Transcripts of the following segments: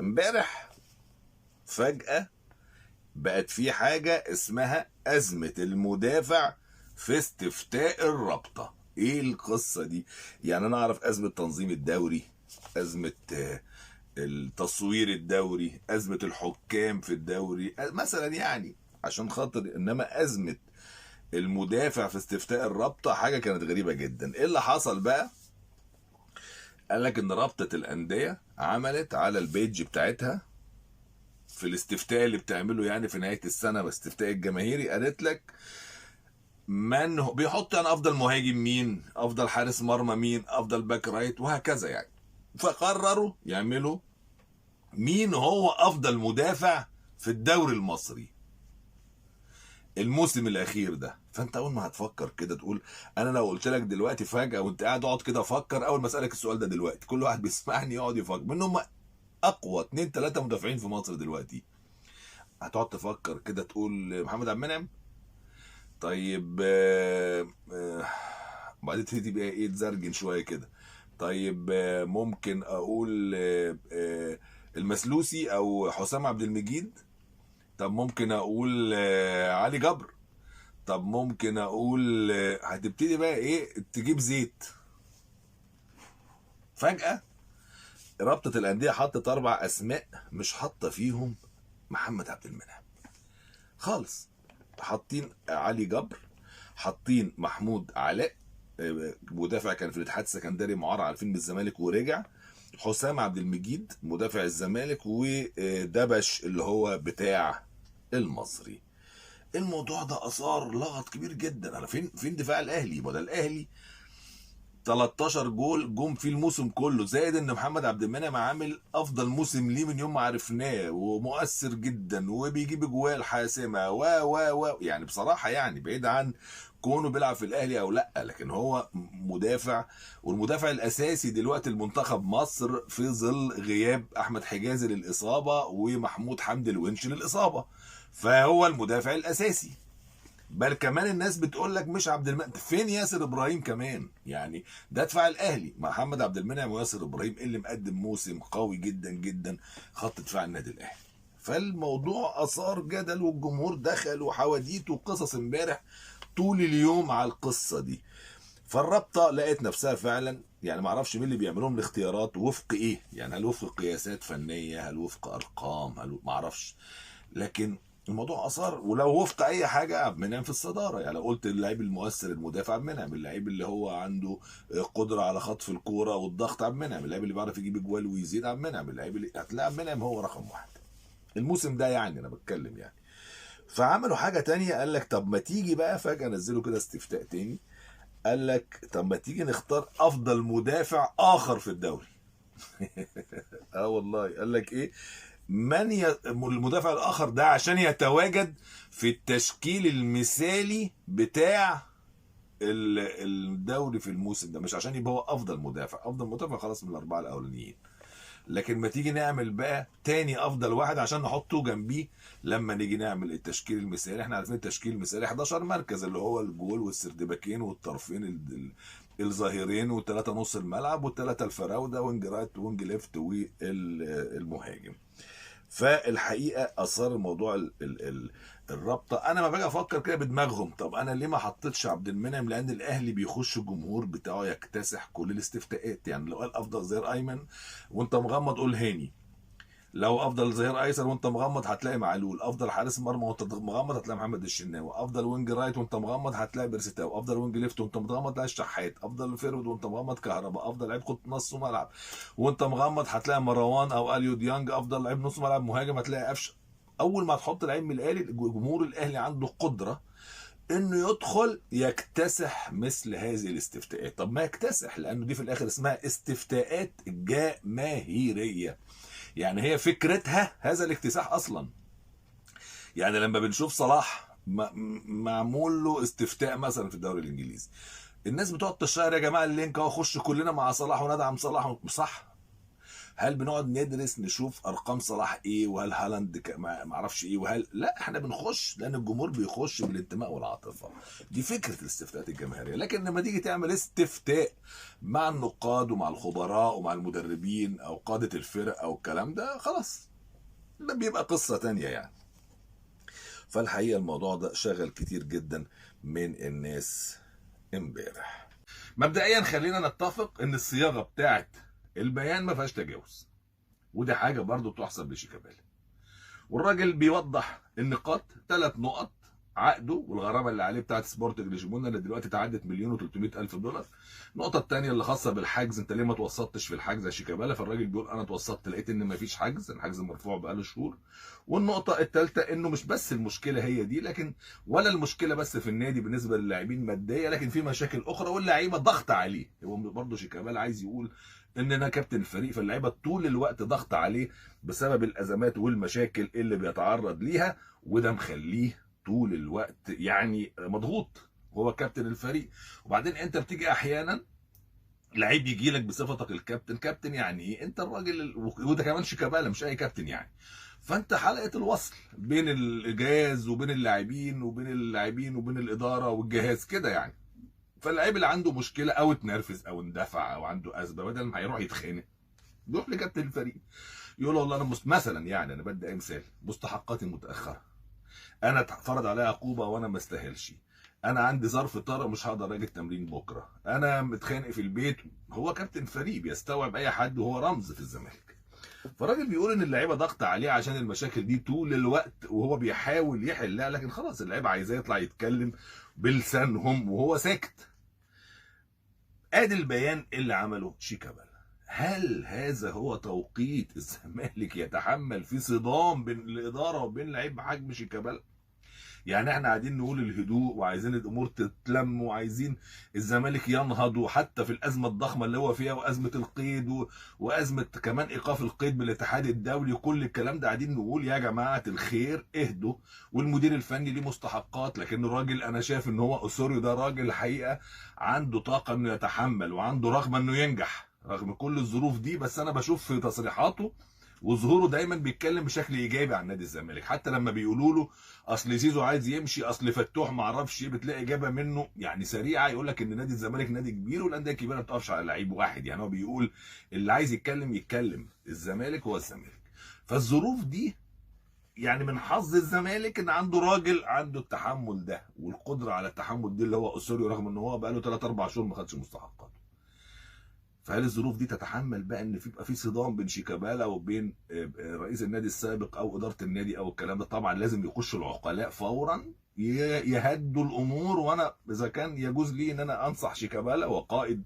امبارح فجأة بقت في حاجة اسمها أزمة المدافع في استفتاء الرابطة. ايه القصة دي؟ يعني انا اعرف أزمة تنظيم الدوري، أزمة التصوير الدوري، أزمة الحكام في الدوري مثلا، يعني عشان خاطر، انما أزمة المدافع في استفتاء الرابطة حاجة كانت غريبة جدا. ايه اللي حصل بقى؟ قال لك ان رابطة الأندية عملت على البيج بتاعتها في الاستفتاء اللي بتعمله يعني في نهاية السنة، باستفتاء الجماهيري، قالت لك من هو بيحط يعني افضل مهاجم مين، افضل حارس مرمى مين، افضل باك رايت، وهكذا يعني. فقرروا يعملوا مين هو افضل مدافع في الدوري المصري الموسم الاخير ده. فانت اول ما هتفكر كده تقول، انا لو قلت لك دلوقتي فجأة وانت قاعد اقعد كده فكر، اول ما اسالك السؤال ده دلوقتي كل واحد بيسمعني يقعد يفكر منهم اقوى 2 3 مدافعين في مصر دلوقتي، هتقعد تفكر كده تقول محمد عبد المنعم. طيب وبعدين تبتدي بقى ايه تزرجن شويه كده. طيب ممكن اقول المسلوسي او حسام عبد المجيد. طب ممكن اقول علي جبر. طب ممكن اقول هتبتدي بقى ايه تجيب زيت. فجأة رابطة الأندية حطت 4 أسماء مش حاطة فيهم محمد عبد المنعم خالص. حاطين علي جبر، حاطين محمود علاء مدافع كان في الاتحاد السكندري معار على فيلم الزمالك ورجع، حسام عبد المجيد مدافع الزمالك، ودبش اللي هو بتاع المصري. الموضوع ده اثار لغط كبير جدا. انا فين دفاع الاهلي؟ وده الاهلي 13 جول جم في الموسم كله، زائد ان محمد عبد المنعم عامل افضل موسم ليه من يوم ما عرفناه، ومؤثر جدا وبيجيب اجوال حاسمه و يعني بصراحه، يعني بعيد عن كونه بيلعب في الاهلي او لا، لكن هو مدافع، والمدافع الاساسي دلوقتي المنتخب مصر في ظل غياب احمد حجازي للاصابه ومحمود حمدي الونش للاصابه، فهو المدافع الاساسي. بل كمان الناس بتقول لك مش عبد المنعم، فين ياسر ابراهيم كمان؟ يعني ده دفاع الاهلي محمد عبد المنعم وياسر ابراهيم اللي مقدم موسم قوي جدا جدا خط دفاع النادي الاهلي. فالموضوع اثار جدل والجمهور دخل وحواديت وقصص امبارح طول اليوم على القصه دي. فالرابطه لقيت نفسها فعلا، يعني ما اعرفش مين اللي بيعملهم الاختيارات وفق ايه، يعني هل وفق قياسات فنيه، هل وفق ارقام، هل ما اعرفش، لكن الموضوع اثار. ولو وفق اي حاجه عبد المنعم في الصداره، يعني لو قلت اللعيب المؤثر المدافع عبد المنعم، اللعيب اللي هو عنده قدره على خطف الكوره والضغط عبد المنعم، اللعيب اللي بيعرف يجيب اجوال ويزيد عبد المنعم، اللعيب اللي هتلاقي عبد المنعم هو رقم 1 الموسم ده، يعني انا بتكلم يعني. فعملوا حاجه تانية، قال لك طب ما تيجي بقى، فجاه نزلوا كده استفتاء تاني، قال لك طب ما تيجي نختار افضل مدافع اخر في الدوري. اه والله، قال لك ايه، المدافع الاخر ده عشان يتواجد في التشكيل المثالي بتاع الدوري في الموسم ده، مش عشان يبقى هو افضل مدافع. افضل مدافع خلاص من ال4 الاولانيين، لكن ما تيجي نعمل بقى تاني افضل واحد عشان نحطه جنبيه لما نيجي نعمل التشكيل المثالي. احنا عارفين التشكيل المثالي 11 مركز، اللي هو الجول والسردباكين والطرفين الظاهرين، والثلاثه نص الملعب، والثلاثه الفراوده، وينج رايت وينج ليفت، والمهاجم. فالحقيقه اثار الموضوع الرابطه. انا ما باجي افكر كده بدماغهم، طب انا ليه ما حطيتش عبد المنعم؟ لان الاهلي بيخش الجمهور بتاعه يكتسح كل الاستفتاءات. يعني لو قال افضل ظهير ايمن وانت مغمض قول هاني، لو افضل ظهير ايسر وانت مغمض هتلاقي معلول، افضل حارس مرمى وانت مغمض هتلاقي محمد الشناوي، افضل وينج رايت وانت مغمض هتلاقي بيرسيتاو، افضل وينج ليفت وانت مغمض هتلاقي الشحات، افضل فيرود وانت مغمض كهرباء، افضل لعيب خط نص ملعب وانت مغمض هتلاقي مروان او اليو ديانج، افضل لعيب نص ملعب مهاجم هتلاقي قفشه. اول ما تحط لعيب من الاهلي، جمهور الاهلي عنده قدره انه يدخل يكتسح مثل هذه الاستفتاءات. طب ما يكتسح، لانه دي في الاخر اسمها استفتاءات جماهيريه، يعني هي فكرتها هذا الاكتساح اصلا. يعني لما بنشوف صلاح معمول له استفتاء مثلا في الدوري الانجليزي، الناس بتقعد تشير يا جماعه اللينك اهو، خش كلنا مع صلاح وندعم صلاح، صح؟ هل بنقعد ندرس نشوف ارقام صلاح ايه، وهل هالاند ما اعرفش ايه، وهل لا، احنا بنخش لان الجمهور بيخش بالانتماء والعاطفه. دي فكره الاستفتاءات الجماهيريه. لكن لما تيجي تعمل استفتاء مع النقاد ومع الخبراء ومع المدربين او قاده الفرق او الكلام ده، خلاص ده بيبقى قصه تانية يعني. فالحقيقه الموضوع ده شغل كتير جدا من الناس امبارح. مبدئيا خلينا نتفق ان الصياغه بتاعت البيان ما فيهاش تجاوز، ودي حاجه برضو تحسب لشيكابالا. والراجل بيوضح النقاط، 3 نقط: عقده والغرامه اللي عليه بتاعت سبورتنج لشبونه اللي دلوقتي تعدت $1,300,000. النقطه الثانيه اللي خاصه بالحجز، انت ليه ما توسطتش في الحجز يا شيكابالا؟ فالراجل بيقول انا اتوسطت لقيت ان ما فيش حجز، الحجز مرفوع بقاله شهور. والنقطه الثالثه انه مش بس المشكله هي دي، لكن ولا المشكله بس في النادي بالنسبه للاعبين ماديه، لكن في مشاكل اخرى واللعيبه ضغط عليه. هو برضه شيكابالا عايز يقول ان انا كابتن الفريق، فاللعيبه طول الوقت ضغط عليه بسبب الازمات والمشاكل اللي بيتعرض ليها، وده مخليه طول الوقت يعني مضغوط. هو كابتن الفريق. وبعدين انت بتيجي احيانا لعيب يجي لك بصفتك الكابتن، كابتن يعني ايه؟ انت الراجل، وده كمان شيكابالا مش اي كابتن يعني. فانت حلقه الوصل بين الجهاز وبين اللاعبين وبين اللاعبين وبين الاداره والجهاز كده يعني. فاللعيب اللي عنده مشكله او اتنرفز او اندفع او عنده ازمه، بدل ما هيروح يتخانق يروح لكابتن الفريق يقول له والله انا مثلا يعني انا بدي اي مثال، مستحقاتي متاخره، انا اتفرض عليا عقوبه وانا ما استاهلش، انا عندي ظرف طارئ مش هقدر اجي التمرين بكره، انا متخانق في البيت. هو كابتن فريق بيستوعب اي حد وهو رمز في الزمالك. فالراجل بيقول ان اللعيبه ضغط عليه عشان المشاكل دي طول الوقت وهو بيحاول يحلها، لكن خلاص اللعيبه عايزاه يطلع يتكلم بلسانهم وهو ساكت. ادي البيان اللي عمله شيكابالا. هل هذا هو توقيت الزمالك يتحمل في صدام بين الاداره وبين لعيب بحجم شيكابالا؟ يعني احنا قاعدين نقول الهدوء وعايزين الامور تتلم وعايزين الزمالك ينهض، وحتى في الازمه الضخمه اللي هو فيها وازمه القيد وازمه كمان ايقاف القيد بالاتحاد الدولي، كل الكلام ده قاعدين نقول يا جماعه الخير اهدوا، والمدير الفني ليه مستحقات. لكن الراجل انا شايف ان هو اسوريو ده راجل الحقيقه عنده طاقه انه يتحمل وعنده رغبه انه ينجح رغم كل الظروف دي. بس انا بشوف في تصريحاته وظهوره دايما بيتكلم بشكل ايجابي عن نادي الزمالك. حتى لما بيقولوا له اصل زيزو عايز يمشي، اصل فتوح ما اعرفش ايه، بتلاقي اجابه منه يعني سريعه يقول لك ان نادي الزمالك نادي كبير والانديه الكبيره ما بتقفش على لعيب واحد. يعني هو بيقول اللي عايز يتكلم يتكلم، الزمالك هو الزمالك. فالظروف دي يعني من حظ الزمالك ان عنده راجل عنده التحمل ده والقدره على التحمل دي اللي هو اسوريو، رغم ان هو بقى له 3 4 شهور ما خدش مستحقاته. فهل الظروف دي تتحمل بقى ان يبقى في صدام بين شيكابالا وبين رئيس النادي السابق او اداره النادي او الكلام ده؟ طبعا لازم يخش العقلاء فورا يهدوا الامور. وانا اذا كان يجوز لي ان انا انصح شيكابالا وقائد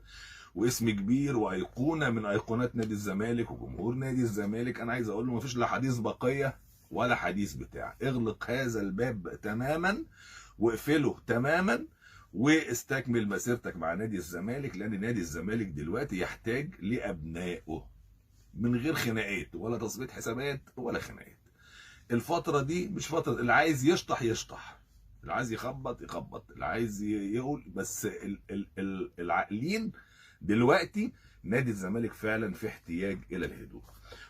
واسم كبير وايقونه من ايقونات نادي الزمالك وجمهور نادي الزمالك، انا عايز اقول له مفيش لا حديث بقيه ولا حديث بتاع، اغلق هذا الباب تماما واقفله تماما واستكمل مسيرتك مع نادي الزمالك، لان نادي الزمالك دلوقتي يحتاج لابنائه من غير خناقات ولا تصفيه حسابات ولا خناقات. الفتره دي مش فتره اللي عايز يشطح يشطح، اللي عايز يخبط يخبط، اللي عايز يقول. بس العاقلين دلوقتي نادي الزمالك فعلا في احتياج الى الهدوء.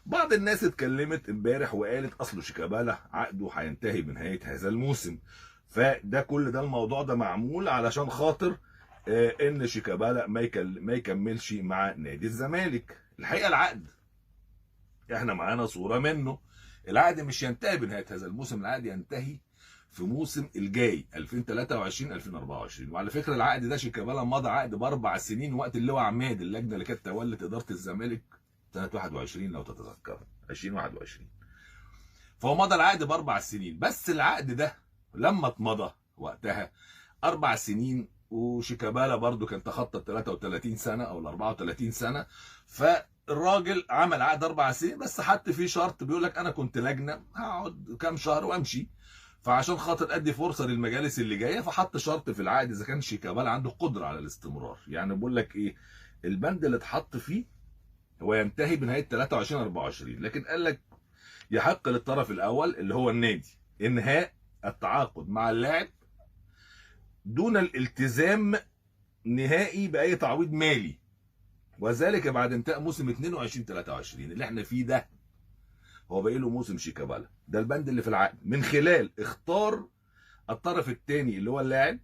بعض الناس اتكلمت امبارح وقالت اصله شيكابالا عقده هينتهي بنهايه هذا الموسم، فده كل ده الموضوع ده معمول علشان خاطر ان شيكابالا ما يكملش مع نادي الزمالك. الحقيقه العقد احنا معانا صوره منه، العقد مش ينتهي بنهايه هذا الموسم، العقد ينتهي في موسم الجاي 2023 2024. وعلى فكره العقد ده شيكابالا مضى عقد ب4 سنين وقت اللواء عماد، اللجنه اللي كانت تولت اداره الزمالك سنه 21 لو تتذكروا 2021. فهو مضى العقد ب4 سنين. بس العقد ده لما اتمضى وقتها 4 سنين وشيكابالا برضو كان تخطى 33 سنه او 34 سنه، فالراجل عمل عقد 4 سنين بس حط فيه شرط بيقول لك انا كنت لجنه هقعد كام شهر وامشي، فعشان خاطر ادي فرصه للمجالس اللي جايه فحط شرط في العقد اذا كان شيكابالا عنده قدره على الاستمرار. يعني بقول لك ايه، البند اللي اتحط فيه هو ينتهي بنهايه 23 24، لكن قال لك يحق للطرف الاول اللي هو النادي انهاء التعاقد مع اللاعب دون الالتزام نهائي باي تعويض مالي. وذلك بعد انتهاء موسم 22 23 اللي احنا فيه ده. هو باقي له موسم شيكابالا، ده البند اللي في العقد، من خلال اختار الطرف الثاني اللي هو اللاعب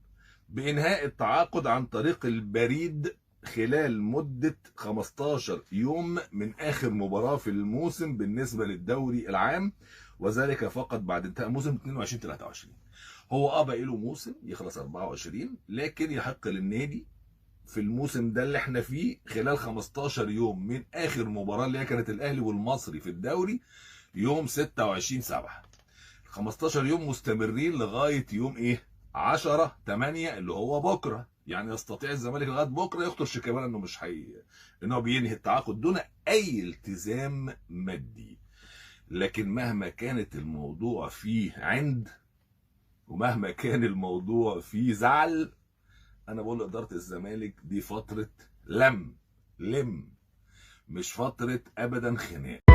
بانهاء التعاقد عن طريق البريد خلال مدة 15 يوم من اخر مباراة في الموسم بالنسبة للدوري العام، وذلك فقط بعد انتهاء موسم 22 23. هو باقي له موسم يخلص 24، لكن يحق للنادي في الموسم ده اللي احنا فيه خلال 15 يوم من اخر مباراة اللي هي كانت الاهلي والمصري في الدوري يوم 26/7. 15 يوم مستمرين لغايه يوم ايه؟ 10/8 اللي هو بكره. يعني يستطيع الزمالك لغايه بكره يخطر شيكابالا انه مش ان هو بينهي التعاقد دون اي التزام مادي. لكن مهما كانت الموضوع فيه عند، ومهما كان الموضوع فيه زعل، انا بقول لاداره الزمالك دي فتره لم مش فتره ابدا خناق.